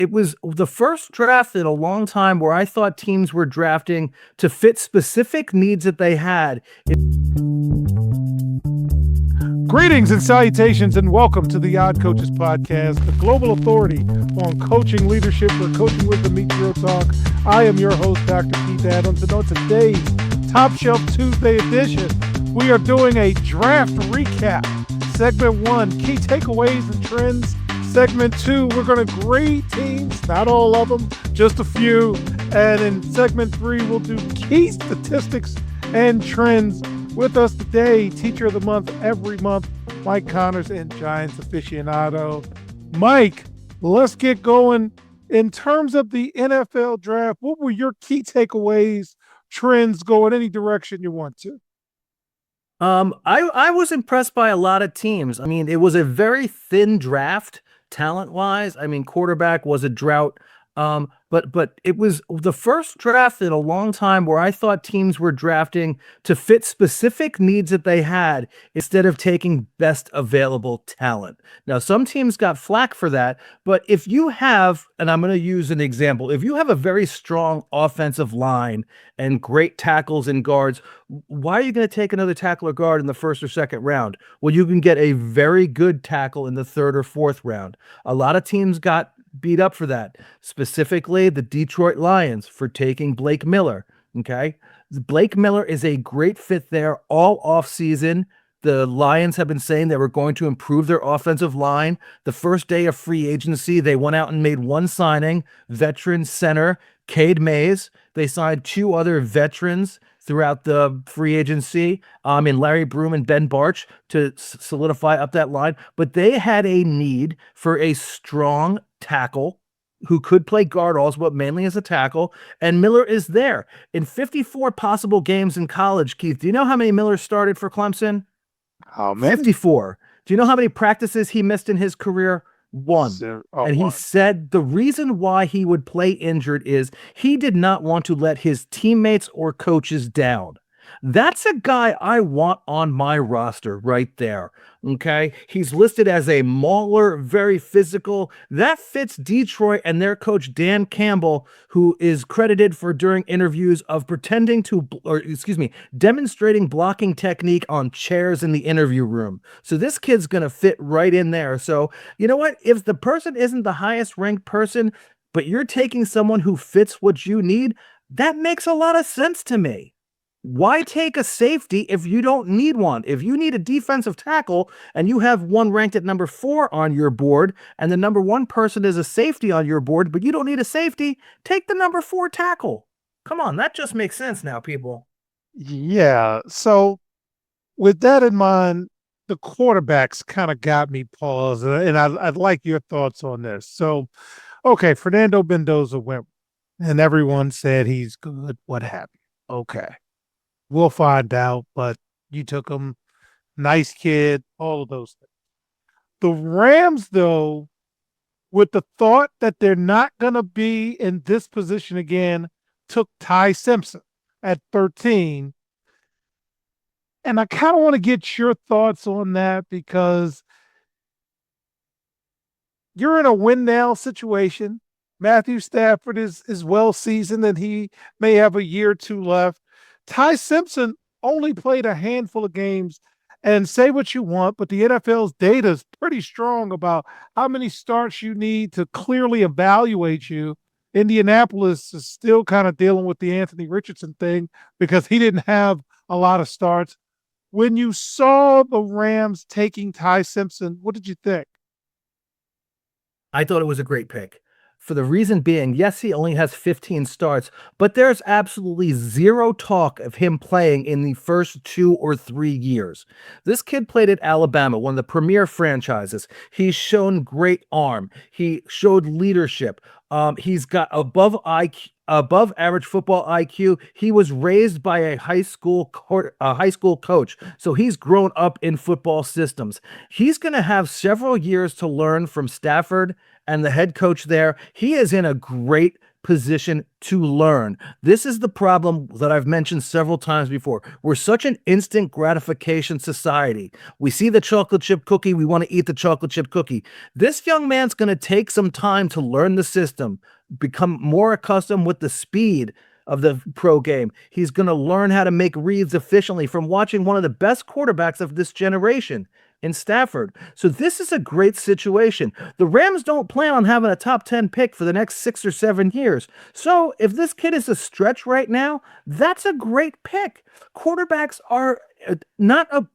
It was the first draft in a long time where I thought teams were drafting to fit specific needs that they had. Greetings and salutations, and welcome to the Odd Coaches Podcast, the global authority on coaching leadership, where coaching wisdom meets real talk. I am your host, Dr. Keith Adams, and on today's Top Shelf Tuesday edition, we are doing a draft recap. Segment 1, key takeaways and trends. Segment 2, we're going to grade teams, not all of them, just a few. And in segment 3, we'll do key statistics and trends. With us today, Teacher of the Month every month, Mike Connors and Giants aficionado. Mike, let's get going. In terms of the NFL draft, what were your key takeaways, trends, go in any direction you want to? I was impressed by a lot of teams. I mean, it was a very thin draft talent-wise. I mean, quarterback was a drought. But it was the first draft in a long time where I thought teams were drafting to fit specific needs that they had instead of taking best available talent. Now, some teams got flack for that, but if you have, and I'm going to use an example, if you have a very strong offensive line and great tackles and guards, why are you going to take another tackle or guard in the first or second round? Well, you can get a very good tackle in the third or fourth round. A lot of teams got beat up for that, specifically the Detroit Lions for taking Blake Miller. Okay, Blake Miller is a great fit there all off season. The Lions have been saying they were going to improve their offensive line. The first day of free agency, they went out and made one signing, veteran center Cade Mays. They signed two other veterans throughout the free agency, in Larry Broom and Ben Barch, to solidify up that line. But they had a need for a strong tackle who could play guard also, but mainly as a tackle, and Miller is there. In 54 possible games in college, Keith, do you know how many Miller started for Clemson? How many? 54. Do you know how many practices he missed in his career? One. And he said the reason why he would play injured is he did not want to let his teammates or coaches down. That's a guy I want on my roster right there. Okay. He's listed as a mauler, very physical. That fits Detroit and their coach, Dan Campbell, who is credited for during interviews of demonstrating blocking technique on chairs in the interview room. So this kid's going to fit right in there. So you know what? If the person isn't the highest ranked person, but you're taking someone who fits what you need, that makes a lot of sense to me. Why take a safety if you don't need one? If you need a defensive tackle and you have one ranked at number 4 on your board and the number 1 person is a safety on your board, but you don't need a safety, take the number 4 tackle. Come on, that just makes sense now, people. Yeah. So with that in mind, the quarterbacks kind of got me paused, and I'd like your thoughts on this. So, okay, Fernando Mendoza went, and everyone said he's good. What happened? Okay. We'll find out, but you took him. Nice kid, all of those things. The Rams, though, with the thought that they're not going to be in this position again, took Ty Simpson at 13. And I kind of want to get your thoughts on that because you're in a win-now situation. Matthew Stafford is well-seasoned, and he may have a year or two left. Ty Simpson only played a handful of games, and say what you want, but the NFL's data is pretty strong about how many starts you need to clearly evaluate you. Indianapolis is still kind of dealing with the Anthony Richardson thing because he didn't have a lot of starts. When you saw the Rams taking Ty Simpson, what did you think? I thought it was a great pick. For the reason being, yes, he only has 15 starts, but there's absolutely zero talk of him playing in the first 2 or 3 years. This kid played at Alabama, one of the premier franchises. He's shown great arm. He showed leadership. He's got above average football IQ. He was raised by a high school coach, so he's grown up in football systems. He's going to have several years to learn from Stafford and the head coach there. He is in a great position to learn. This is the problem that I've mentioned several times before. We're such an instant gratification society. We see the chocolate chip cookie, we want to eat the chocolate chip cookie. This young man's going to take some time to learn the system, become more accustomed with the speed of the pro game. He's going to learn how to make reads efficiently from watching one of the best quarterbacks of this generation in Stafford. So this is a great situation. The Rams don't plan on having a top 10 pick for the next 6 or 7 years. So if this kid is a stretch right now, that's a great pick. Quarterbacks are not a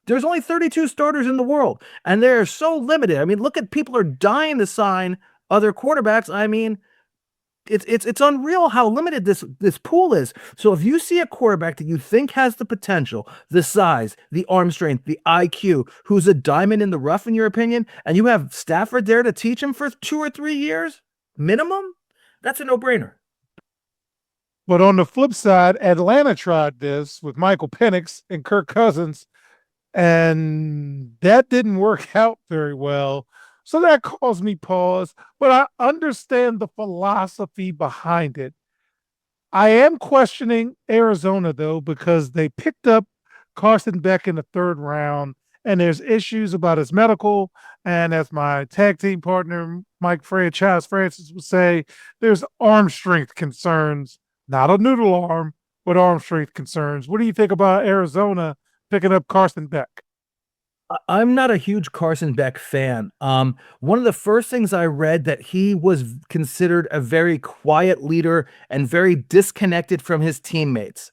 there's only 32 starters in the world, and they're so limited. I mean, look at people are dying to sign other quarterbacks. I mean, it's unreal how limited this pool is. So if you see a quarterback that you think has the potential, the size, the arm strength, the IQ, who's a diamond in the rough in your opinion, and you have Stafford there to teach him for 2 or 3 years minimum, that's a no-brainer. But on the flip side, Atlanta tried this with Michael Penix and Kirk Cousins, and that didn't work out very well. So that caused me pause, but I understand the philosophy behind it. I am questioning Arizona, though, because they picked up Carson Beck in the 3rd round, and there's issues about his medical. And as my tag team partner, Chaz Francis, would say, there's arm strength concerns, not a noodle arm, but arm strength concerns. What do you think about Arizona picking up Carson Beck? I'm not a huge Carson Beck fan. One of the first things I read that he was considered a very quiet leader and very disconnected from his teammates,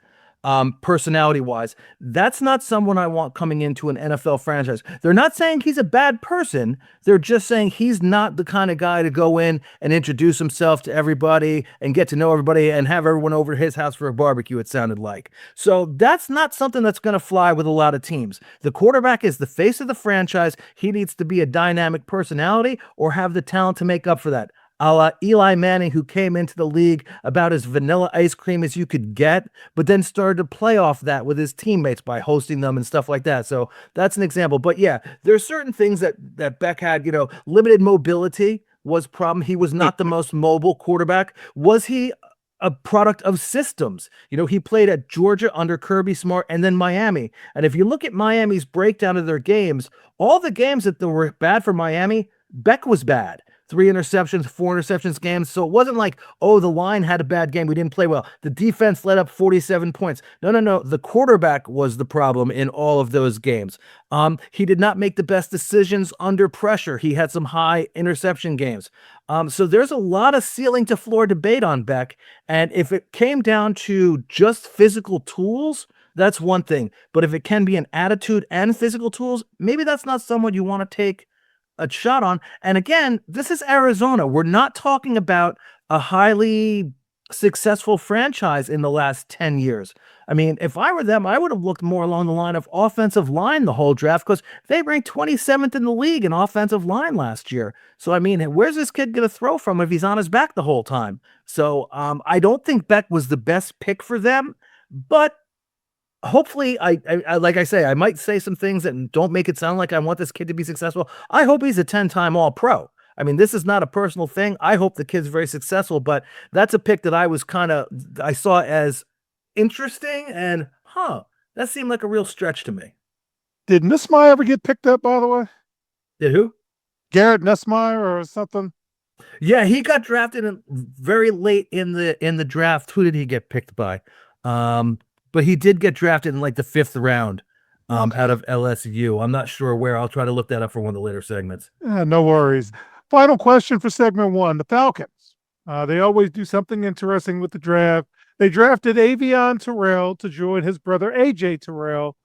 personality-wise. That's not someone I want coming into an NFL franchise. They're not saying he's a bad person. They're just saying he's not the kind of guy to go in and introduce himself to everybody and get to know everybody and have everyone over to his house for a barbecue, it sounded like. So that's not something that's going to fly with a lot of teams. The quarterback is the face of the franchise. He needs to be a dynamic personality or have the talent to make up for that. A la Eli Manning, who came into the league about as vanilla ice cream as you could get, but then started to play off that with his teammates by hosting them and stuff like that. So that's an example. But yeah, there's certain things that Beck had, limited mobility was a problem. He was not the most mobile quarterback. Was he a product of systems? He played at Georgia under Kirby Smart and then Miami. And if you look at Miami's breakdown of their games, all the games that were bad for Miami, Beck was bad. 3 interceptions, 4 interceptions games. So it wasn't like, oh, the line had a bad game, we didn't play well. The defense let up 47 points. No. The quarterback was the problem in all of those games. He did not make the best decisions under pressure. He had some high interception games. So there's a lot of ceiling to floor debate on Beck. And if it came down to just physical tools, that's one thing. But if it can be an attitude and physical tools, maybe that's not someone you want to take a shot on. And again, this is Arizona. We're not talking about a highly successful franchise in the last 10 years. I mean, if I were them, I would have looked more along the line of offensive line the whole draft because they ranked 27th in the league in offensive line last year. So, I mean, where's this kid going to throw from if he's on his back the whole time? So I don't think Beck was the best pick for them, but hopefully, I like I say, I might say some things that don't make it sound like I want this kid to be successful. I hope he's a 10-time All-Pro. I mean, this is not a personal thing. I hope the kid's very successful, but that's a pick that I saw as interesting and, that seemed like a real stretch to me. Did Nussmeier ever get picked up, by the way? Did who? Garrett Nussmeier or something? Yeah, he got drafted very late in the draft. Who did he get picked by? But he did get drafted in like the 5th round out of LSU. I'm not sure where. I'll try to look that up for one of the later segments. No worries. Final question for segment 1. The Falcons. They always do something interesting with the draft. They drafted Avion Terrell to join his brother AJ Terrell.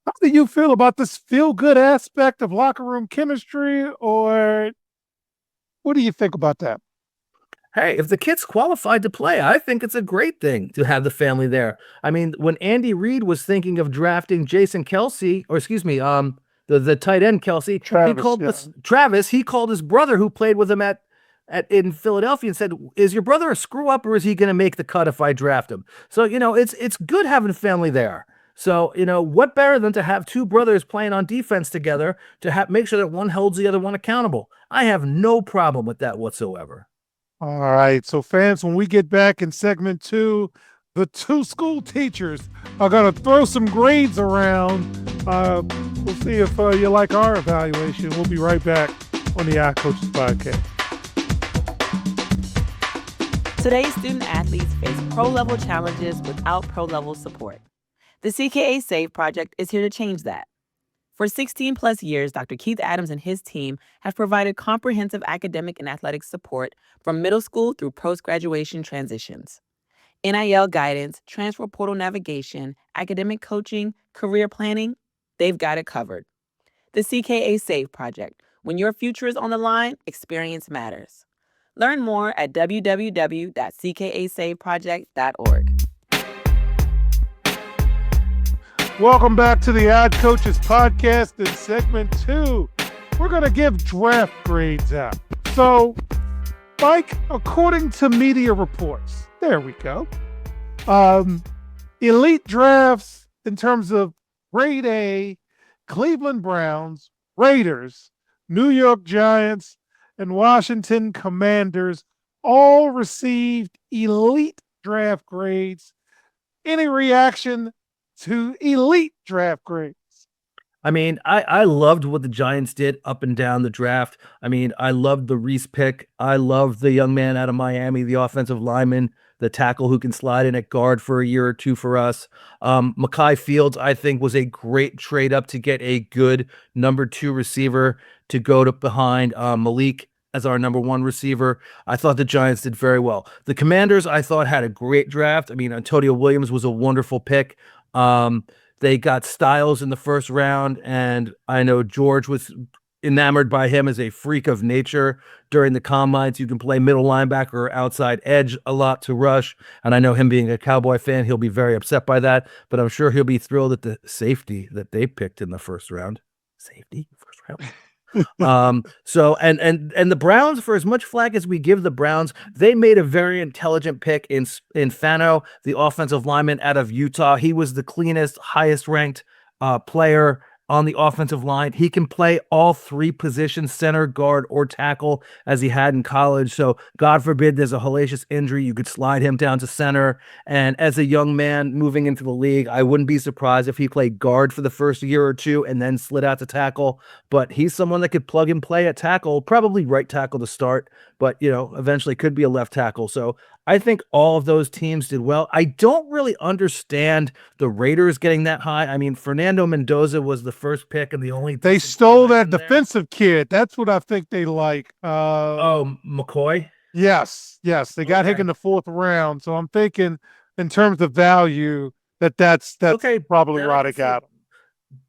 How do you feel about this feel-good aspect of locker room chemistry, or what do you think about that? Hey, if the kid's qualified to play, I think it's a great thing to have the family there. I mean, when Andy Reid was thinking of drafting Jason Kelsey, or excuse me, the tight end Kelsey, Travis, he called his brother who played with him in Philadelphia and said, "Is your brother a screw up, or is he going to make the cut if I draft him?" So it's good having family there. So what better than to have 2 brothers playing on defense together to make sure that one holds the other one accountable. I have no problem with that whatsoever. All right. So, fans, when we get back in segment two, the two school teachers are going to throw some grades around. We'll see if you like our evaluation. We'll be right back on the Coaches Podcast. Today's student athletes face pro-level challenges without pro-level support. The CKA SAVE project is here to change that. For 16 plus years, Dr. Keith Adams and his team have provided comprehensive academic and athletic support from middle school through post-graduation transitions. NIL guidance, transfer portal navigation, academic coaching, career planning, they've got it covered. The CKA SAVE project. When your future is on the line, experience matters. Learn more at www.ckasaveproject.org. Welcome back to the Odd Coaches Podcast. In segment two, we're going to give draft grades out. So, Mike, according to media reports, there we go. Elite drafts in terms of grade A, Cleveland Browns, Raiders, New York Giants, and Washington Commanders all received elite draft grades. Any reaction to elite draft grades? I mean, I loved what the Giants did up and down the draft. I mean, I loved the Reese pick. I loved the young man out of Miami, the offensive lineman, the tackle who can slide in at guard for a year or two for us. Mekhi Fields, I think, was a great trade up to get a good number 2 receiver to go to behind Malik as our number 1 receiver. I thought the Giants did very well. The Commanders, I thought, had a great draft. I mean, Antonio Williams was a wonderful pick. They got Styles in the first round, and I know George was enamored by him as a freak of nature during the combines. You can play middle linebacker or outside edge a lot to rush, and I know him being a Cowboy fan, he'll be very upset by that, but I'm sure he'll be thrilled at the safety that they picked in the first round. Safety, first round. So the Browns, for as much flack as we give the Browns, they made a very intelligent pick in Fano, the offensive lineman out of Utah. He was the cleanest, highest ranked player on the offensive line. He can play all 3 positions, center, guard, or tackle, as he had in college. So God forbid there's a hellacious injury, you could slide him down to center. And as a young man moving into the league, I wouldn't be surprised if he played guard for the first year or two and then slid out to tackle. But he's someone that could plug and play at tackle, probably right tackle to start, but eventually could be a left tackle. So I think all of those teams did well. I don't really understand the Raiders getting that high. I mean, Fernando Mendoza was the first pick and the only. They stole that defensive kid. That's what I think they like. McCoy? Yes. They got him in the 4th round. So I'm thinking in terms of value that's okay, probably why they got him.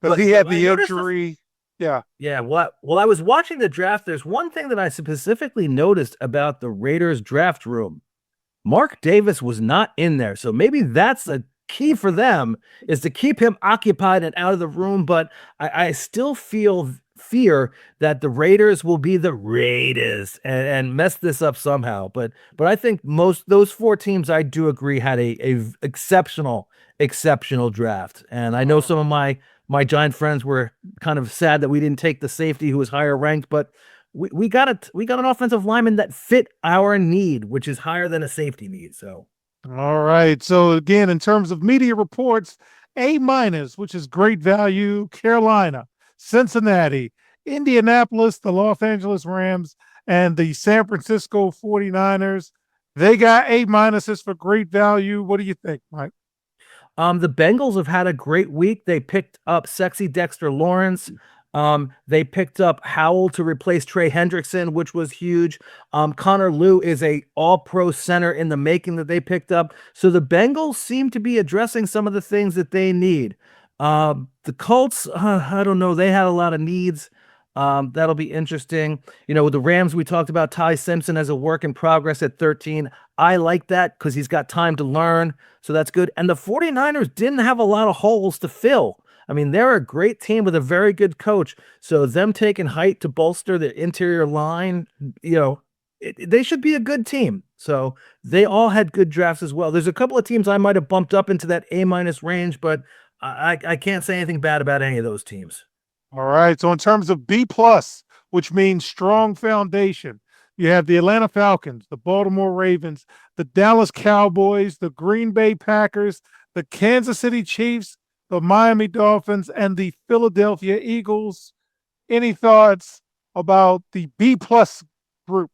Because he had the injury. Yeah. Well, I was watching the draft. There's one thing that I specifically noticed about the Raiders draft room. Mark Davis was not in there. So maybe that's a key for them, is to keep him occupied and out of the room. But I still fear that the Raiders will be the Raiders and mess this up somehow. But I think those 4 teams, I do agree, had a exceptional draft. And I know some of my Giant friends were kind of sad that we didn't take the safety who was higher ranked, but we got an offensive lineman that fit our need, which is higher than a safety need. So, all right. So again, in terms of media reports, A-, which is great value, Carolina, Cincinnati, Indianapolis, the Los Angeles Rams, and the San Francisco 49ers. They got A- for great value. What do you think, Mike? The Bengals have had a great week. They picked up sexy Dexter Lawrence. They picked up Howell to replace Trey Hendrickson, which was huge. Connor Liu is a all-pro center in the making that they picked up. So the Bengals seem to be addressing some of the things that they need. The Colts, I don't know. They had a lot of needs. That'll be interesting. With the Rams, we talked about Ty Simpson as a work in progress at 13. I like that because he's got time to learn. So that's good. And the 49ers didn't have a lot of holes to fill. I mean, they're a great team with a very good coach. So them taking height to bolster the interior line, they should be a good team. So they all had good drafts as well. There's a couple of teams I might have bumped up into that A- range, but I can't say anything bad about any of those teams. All right. So in terms of B+, which means strong foundation, You have the Atlanta Falcons, the Baltimore Ravens, the Dallas Cowboys, the Green Bay Packers, the Kansas City Chiefs, the Miami Dolphins, and the Philadelphia Eagles. Any thoughts about the B plus group?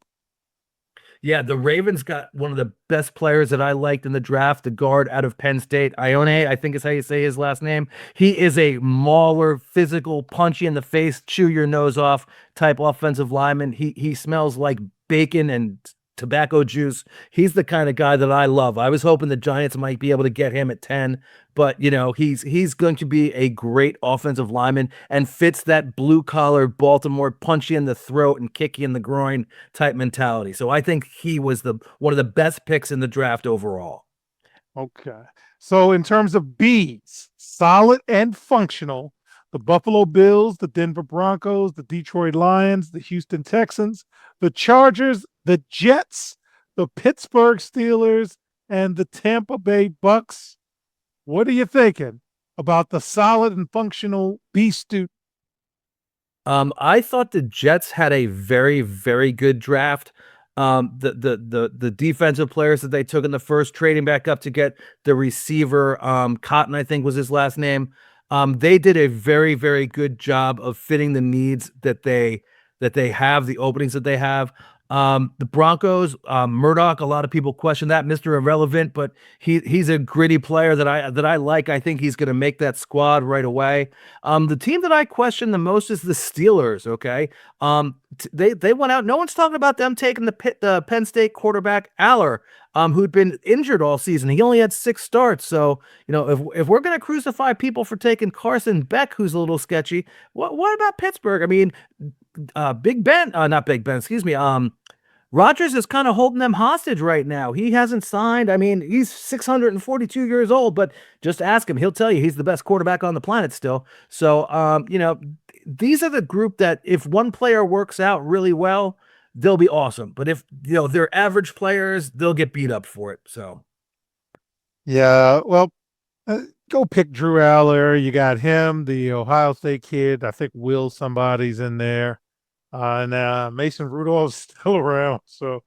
Yeah, the Ravens got one of the best players that I liked in the draft, the guard out of Penn State, Ione, I think is how you say his last name. He is a mauler, physical, punch you in the face, chew your nose off type offensive lineman. He smells like bacon and tobacco juice. He's the kind of guy that I love. I was hoping the Giants might be able to get him at 10, but he's going to be a great offensive lineman and fits that blue collar Baltimore punch you in the throat and kick you in the groin type mentality. So I think he was the one of the best picks in the draft overall. Okay. So in terms of B's, solid and functional, the Buffalo Bills, the Denver Broncos, the Detroit Lions, the Houston Texans, the Chargers, the Jets, the Pittsburgh Steelers, and the Tampa Bay Bucks. What are you thinking about the solid and functional B student? I thought the Jets had a very, very good draft. The defensive players that they took in the first, trading back up to get the receiver, Cotton, I think was his last name. They did a very, very good job of fitting the needs that they have, the openings that they have. The Broncos, Murdoch, a lot of people question that, Mr. Irrelevant, but he's a gritty player that I like. I think he's going to make that squad right away. The team that I question the most is the Steelers. Okay, they went out. No one's talking about them taking the Penn State quarterback Aller, who'd been injured all season. He only had 6 starts. So if we're going to crucify people for taking Carson Beck, who's a little sketchy, what about Pittsburgh? I mean, Big Ben, not Big Ben, excuse me. Rodgers is kind of holding them hostage right now. He hasn't signed. I mean, he's 642 years old, but just ask him. He'll tell you he's the best quarterback on the planet still. So, these are the group that if one player works out really well, they'll be awesome. But if, they're average players, they'll get beat up for it. So, Yeah, well, go pick Drew Aller. You got him, the Ohio State kid. I think Will somebody's in there. And Mason Rudolph's still around. So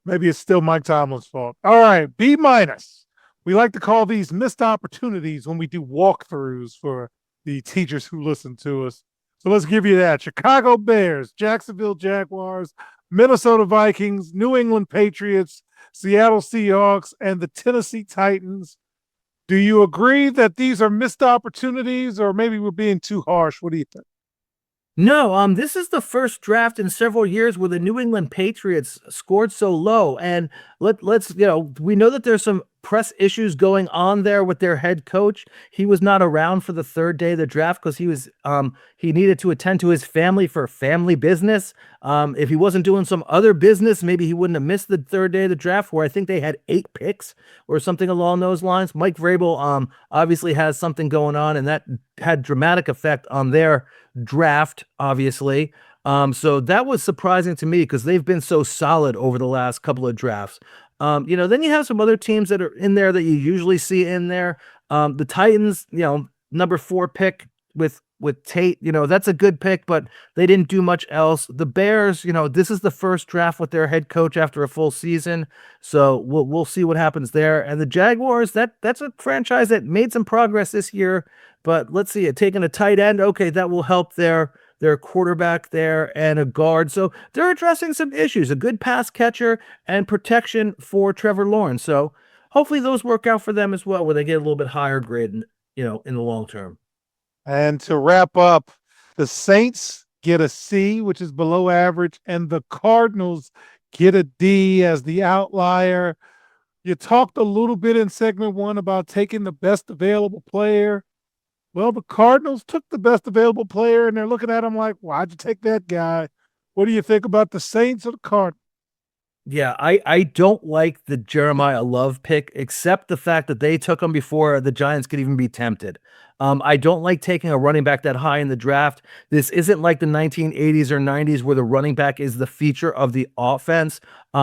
maybe it's still Mike Tomlin's fault. All right, B minus. We like to call these missed opportunities when we do walkthroughs for the teachers who listen to us. So let's give you that. Chicago Bears, Jacksonville Jaguars, Minnesota Vikings, New England Patriots, Seattle Seahawks, and the Tennessee Titans. Do you agree that these are missed opportunities, or maybe we're being too harsh? What do you think? no, this is the first draft in several years where the New England Patriots scored so low. And let's, we know that there's some press issues going on there with their head coach. He was not around for the third day of the draft because he needed to attend to his family for family business. If he wasn't doing some other business, maybe he wouldn't have missed the third day of the draft, where I think they had 8 picks or something along those lines. Mike Vrabel obviously has something going on, and that had dramatic effect on their draft, obviously. So that was surprising to me because they've been so solid over the last couple of drafts. Then you have some other teams that are in there that you usually see in there. The Titans, number 4 pick with Tate, that's a good pick, but they didn't do much else. The Bears, this is the first draft with their head coach after a full season, so we'll see what happens there. And the Jaguars, that's a franchise that made some progress this year, but let's see, taking a tight end, okay, that will help their quarterback there and a guard. So they're addressing some issues, a good pass catcher and protection for Trevor Lawrence. So hopefully those work out for them as well, where they get a little bit higher grade, in the long term. And to wrap up, the Saints get a C, which is below average, and the Cardinals get a D as the outlier. You talked a little bit in segment 1 about taking the best available player. Well, the Cardinals took the best available player, and they're looking at him like, why'd you take that guy? What do you think about the Saints or the Cardinals? Yeah, I don't like the Jeremiah Love pick, except the fact that they took him before the Giants could even be tempted. I don't like taking a running back that high in the draft. This isn't like the 1980s or 90s where the running back is the feature of the offense.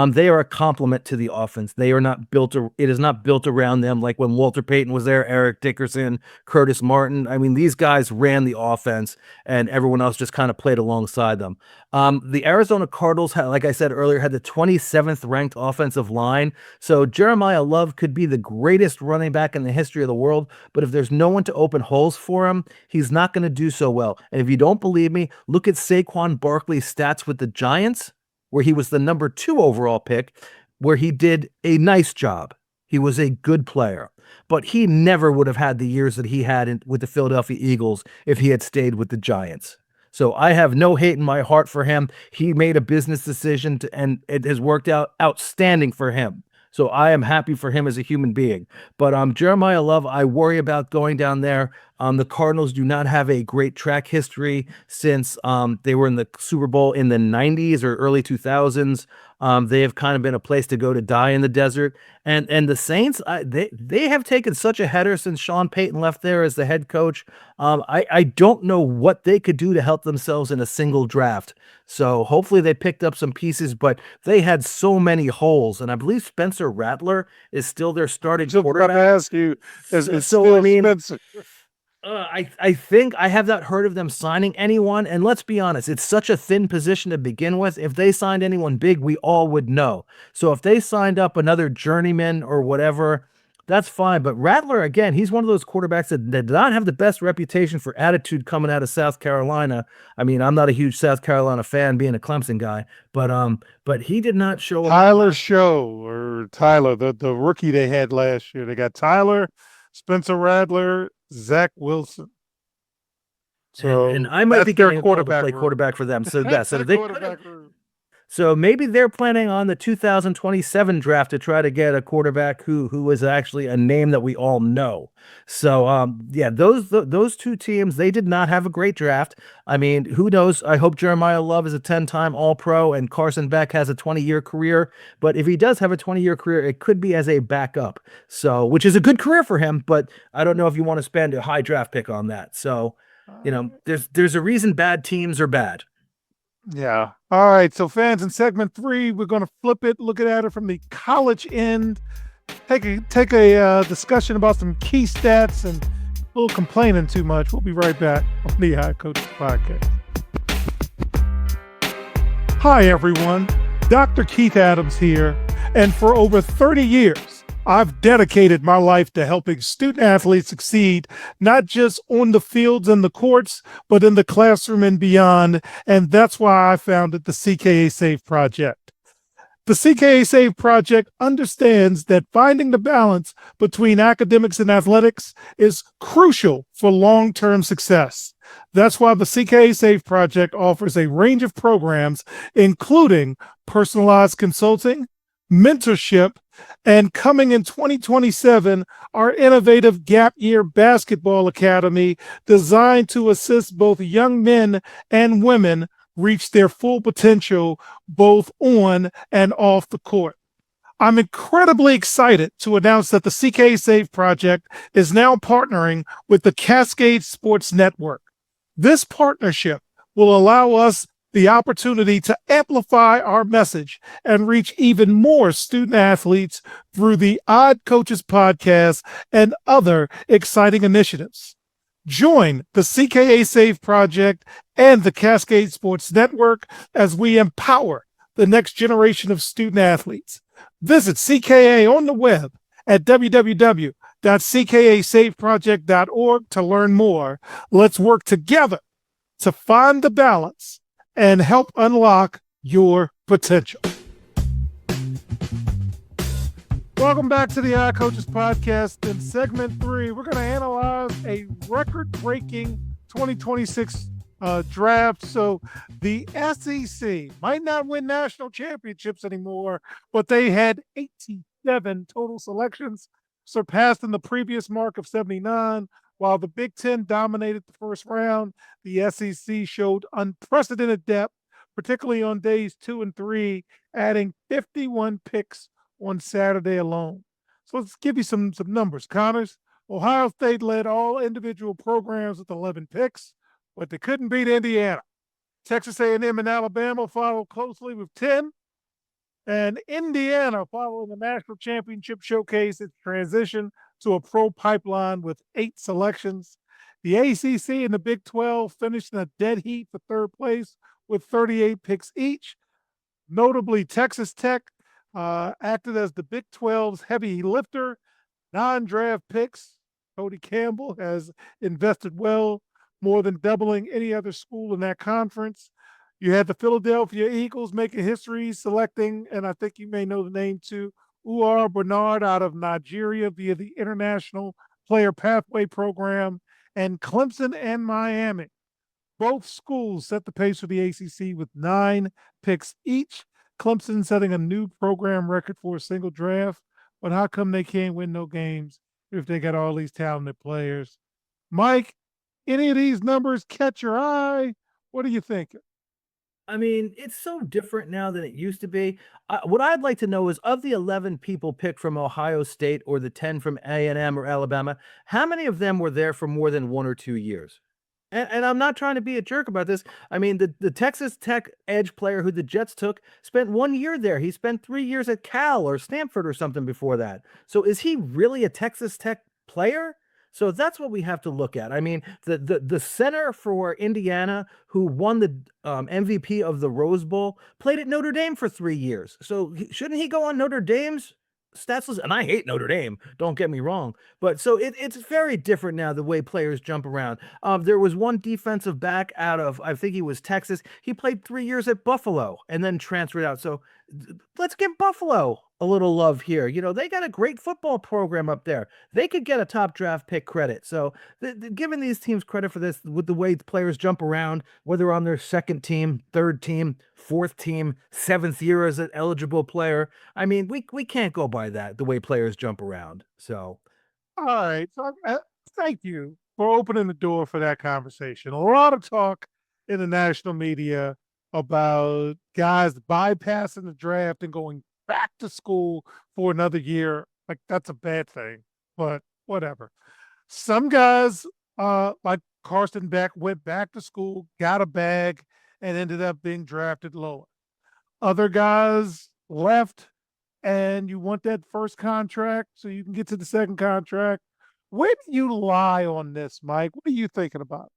They are a complement to the offense. They are not built. It is not built around them like when Walter Payton was there, Eric Dickerson, Curtis Martin. I mean, these guys ran the offense, and everyone else just kind of played alongside them. The Arizona Cardinals, like I said earlier, had the 27th ranked offensive line. So Jeremiah Love could be the greatest running back in the history of the world, but if there's no one to open holes for him, he's not going to do so well. And if you don't believe me, look at Saquon Barkley's stats with the Giants, where he was the number 2 overall pick, where he did a nice job. He was a good player, but he never would have had the years that he had with the Philadelphia Eagles if he had stayed with the Giants. So I have no hate in my heart for him. He made a business decision and it has worked out outstanding for him. So I am happy for him as a human being. But Jeremiah Love, I worry about going down there. The Cardinals do not have a great track history since they were in the Super Bowl in the 90s or early 2000s. They have kind of been a place to go to die in the desert. And the Saints, they have taken such a header since Sean Payton left there as the head coach. I don't know what they could do to help themselves in a single draft. So hopefully they picked up some pieces, but they had so many holes. And I believe Spencer Rattler is still their starting quarterback. I ask you, So I mean, Spencer? I think I have not heard of them signing anyone. And let's be honest, it's such a thin position to begin with. If they signed anyone big, we all would know. So if they signed up another journeyman or whatever, that's fine. But Rattler, again, he's one of those quarterbacks that did not have the best reputation for attitude coming out of South Carolina. I mean, I'm not a huge South Carolina fan being a Clemson guy, but he did not show up. Tyler the rookie they had last year. They got Tyler, Spencer Rattler, Zach Wilson. So and I might be getting a call to play quarterback for them. So that's so maybe they're planning on the 2027 draft to try to get a quarterback who is actually a name that we all know. So yeah, those two teams, they did not have a great draft. I mean, who knows? I hope Jeremiah Love is a 10-time All-Pro and Carson Beck has a 20-year career. But if he does have a 20-year career, it could be as a backup. So, which is a good career for him, but I don't know if you want to spend a high draft pick on that. So, there's a reason bad teams are bad. Yeah. All right. So fans, in segment 3, we're going to flip it, look at it from the college end, take a discussion about some key stats and a little complaining too much. We'll be right back on the High Coaches Podcast. Hi, everyone. Dr. Keith Adams here. And for over 30 years, I've dedicated my life to helping student athletes succeed, not just on the fields and the courts, but in the classroom and beyond. And that's why I founded the CKA Save Project. The CKA Save Project understands that finding the balance between academics and athletics is crucial for long-term success. That's why the CKA Save Project offers a range of programs, including personalized consulting, mentorship, and coming in 2027, our innovative Gap Year Basketball Academy designed to assist both young men and women reach their full potential both on and off the court. I'm incredibly excited to announce that the CK Save Project is now partnering with the Cascade Sports Network. This partnership will allow us the opportunity to amplify our message and reach even more student athletes through the Odd Coaches Podcast and other exciting initiatives. Join the CKA Save Project and the Cascade Sports Network as we empower the next generation of student athletes. Visit CKA on the web at www.ckasaveproject.org to learn more. Let's work together to find the balance and help unlock your potential. Welcome back to the Odd Coaches Podcast. In segment 3, we're going to analyze a record-breaking 2026 draft. So the SEC might not win national championships anymore, but they had 87 total selections, surpassing the previous mark of 79. While the Big Ten dominated the first round, the SEC showed unprecedented depth, particularly on days 2 and 3, adding 51 picks on Saturday alone. So let's give you some numbers. Connors, Ohio State led all individual programs with 11 picks, but they couldn't beat Indiana. Texas A&M and Alabama followed closely with 10, and Indiana, following the national championship showcase, its transition to a pro pipeline with 8 selections. The ACC and the Big 12 finished in a dead heat for third place with 38 picks each. Notably, Texas Tech acted as the Big 12's heavy lifter, non-draft picks. Cody Campbell has invested well, more than doubling any other school in that conference. You had the Philadelphia Eagles making history, selecting, and I think you may know the name too, Uar Bernard out of Nigeria via the International Player Pathway Program, and Clemson and Miami. Both schools set the pace for the ACC with 9 picks each. Clemson setting a new program record for a single draft. But how come they can't win no games if they got all these talented players? Mike, any of these numbers catch your eye? What do you think? I mean, it's so different now than it used to be. What I'd like to know is of the 11 people picked from Ohio State or the 10 from A&M or Alabama, how many of them were there for more than 1 or 2 years? And I'm not trying to be a jerk about this. I mean, the Texas Tech edge player who the Jets took spent 1 year there. He spent 3 years at Cal or Stanford or something before that. So is he really a Texas Tech player? So that's what we have to look at. I mean, the center for Indiana who won the MVP of the Rose Bowl played at Notre Dame for 3 years. So shouldn't he go on Notre Dame's stats list? And I hate Notre Dame, don't get me wrong. But so it's very different now the way players jump around. There was one defensive back out of, I think he was Texas. He played 3 years at Buffalo and then transferred out. So let's give Buffalo a little love here. You know, they got a great football program up there. They could get a top draft pick credit. So giving these teams credit for this with the way the players jump around, whether on their second team, third team, fourth team, seventh year as an eligible player. I mean, we can't go by that, the way players jump around. So All right. So thank you for opening the door for that conversation. A lot of talk in the national media about guys bypassing the draft and going back to school for another year. Like that's a bad thing, but whatever. Some guys, like Carson Beck, went back to school, got a bag, and ended up being drafted lower. Other guys left, and you want that first contract so you can get to the second contract. Where do you lie on this, Mike? What are you thinking about?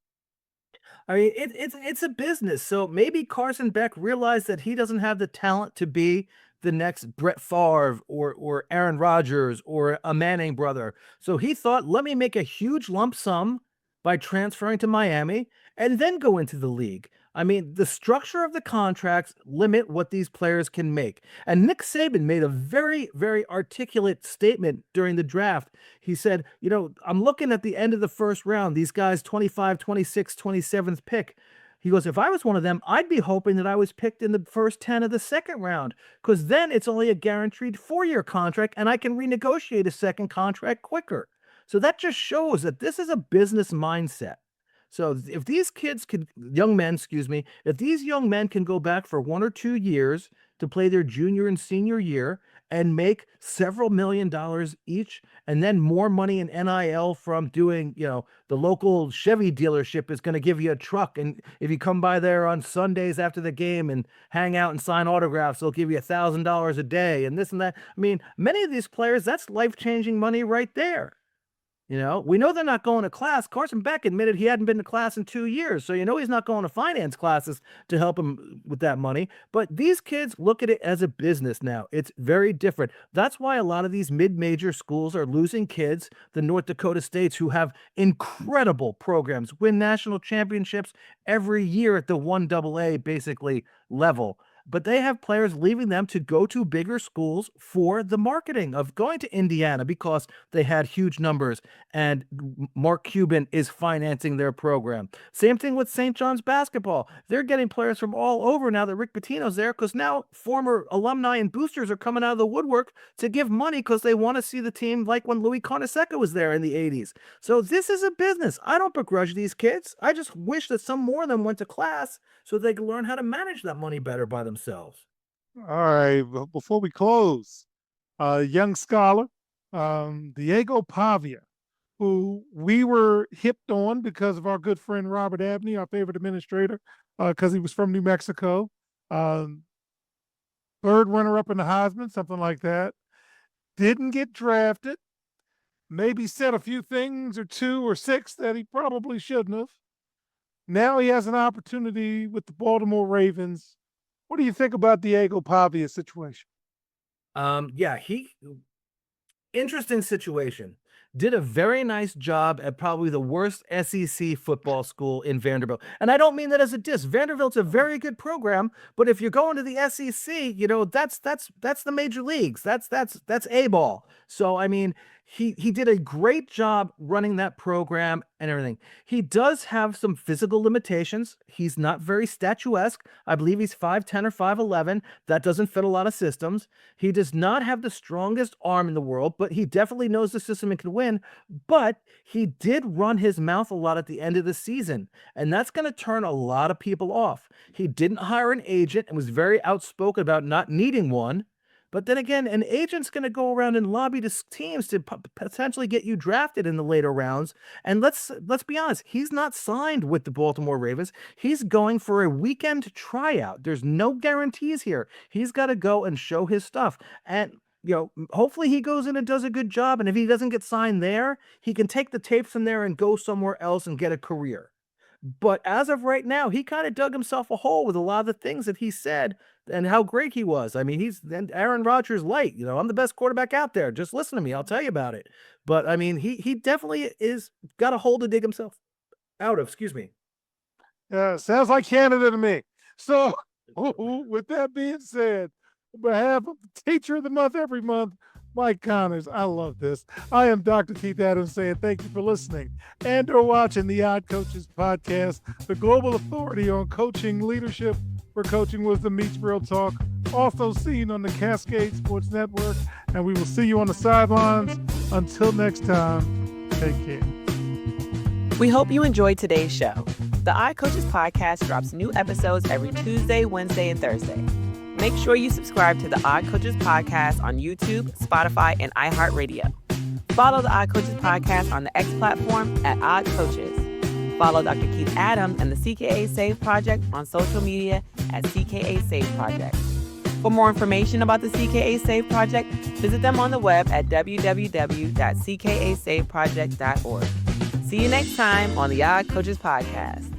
I mean, it's a business. So maybe Carson Beck realized that he doesn't have the talent to be the next Brett Favre or Aaron Rodgers or a Manning brother. So he thought, let me make a huge lump sum by transferring to Miami and then go into the league. I mean, the structure of the contracts limit what these players can make. And Nick Saban made a very, very articulate statement during the draft. He said, you know, I'm looking at the end of the first round, these guys 25, 26, 27th pick. He goes, if I was one of them, I'd be hoping that I was picked in the first 10 of the second round because then it's only a guaranteed 4-year contract and I can renegotiate a second contract quicker. So that just shows that this is a business mindset. So if these kids could, young men, excuse me, if these young men can go back for 1 or 2 years to play their junior and senior year and make several $1,000,000 each, and then more money in NIL from doing, you know, the local Chevy dealership is going to give you a truck. And if you come by there on Sundays after the game and hang out and sign autographs, they'll give you $1,000 a day and this and that. I mean, many of these players, that's life-changing money right there. You know, we know they're not going to class. Carson Beck admitted he hadn't been to class in 2 years. So, you know, he's not going to finance classes to help him with that money. But these kids look at it as a business now. It's very different. That's why a lot of these mid-major schools are losing kids, the North Dakota States, who have incredible programs, win national championships every year at the 1AA basically level. But they have players leaving them to go to bigger schools for the marketing of going to Indiana because they had huge numbers and Mark Cuban is financing their program. Same thing with St. John's basketball. They're getting players from all over now that Rick Pitino's there because now former alumni and boosters are coming out of the woodwork to give money because they want to see the team like when Louis Carnesecca was there in the 80s. So this is a business. I don't begrudge these kids. I just wish that some more of them went to class so they could learn how to manage that money better by themselves. All right. Before we close, a young scholar, Diego Pavia, who we were hipped on because of our good friend Robert Abney, our favorite administrator, because he was from New Mexico. Um, Third runner-up in the Heisman, something like that. Didn't get drafted. Maybe said a few things or 2 or 6 that he probably shouldn't have. Now he has an opportunity with the Baltimore Ravens. What do you think about Diego Pavia's situation? Yeah, interesting situation. Did a very nice job at probably the worst SEC football school in Vanderbilt. And I don't mean that as a diss. Vanderbilt's a very good program, but if you're going to the SEC, that's the major leagues. That's A-ball. So I mean, he did a great job running that program and everything. He does have some physical limitations. He's not very statuesque. I believe he's 5'10 or 5'11. That doesn't fit a lot of systems. He does not have the strongest arm in the world, but he definitely knows the system and can win. But he did run his mouth a lot at the end of the season, and that's going to turn a lot of people off. He didn't hire an agent and was very outspoken about not needing one. But then again, an agent's going to go around and lobby to teams to potentially get you drafted in the later rounds. And let's be honest, he's not signed with the Baltimore Ravens. He's going for a weekend tryout. There's no guarantees here. He's got to go and show his stuff. And hopefully he goes in and does a good job. And if he doesn't get signed there, he can take the tapes from there and go somewhere else and get a career. But as of right now, he kind of dug himself a hole with a lot of the things that he said and how great he was. I mean, he's Aaron Rodgers light. I'm the best quarterback out there. Just listen to me. I'll tell you about it. But I mean, he definitely is got a hole to dig himself out of. Excuse me. Sounds like Canada to me. So, with that being said, on behalf of the Teacher of the Month every month, Mike Connors, I love this. I am Dr. Keith Adams saying thank you for listening and or watching the Odd Coaches podcast, the global authority on coaching leadership where coaching wisdom meets real talk. Also seen on the Cascade Sports Network. And we will see you on the sidelines. Until next time, take care. We hope you enjoyed today's show. The Odd Coaches podcast drops new episodes every Tuesday, Wednesday, and Thursday. Make sure you subscribe to the Odd Coaches podcast on YouTube, Spotify, and iHeartRadio. Follow the Odd Coaches podcast on the X platform at Odd Coaches. Follow Dr. Keith Adams and the CKA Save Project on social media at CKA Save Project. For more information about the CKA Save Project, visit them on the web at www.cksaveproject.org. See you next time on the Odd Coaches podcast.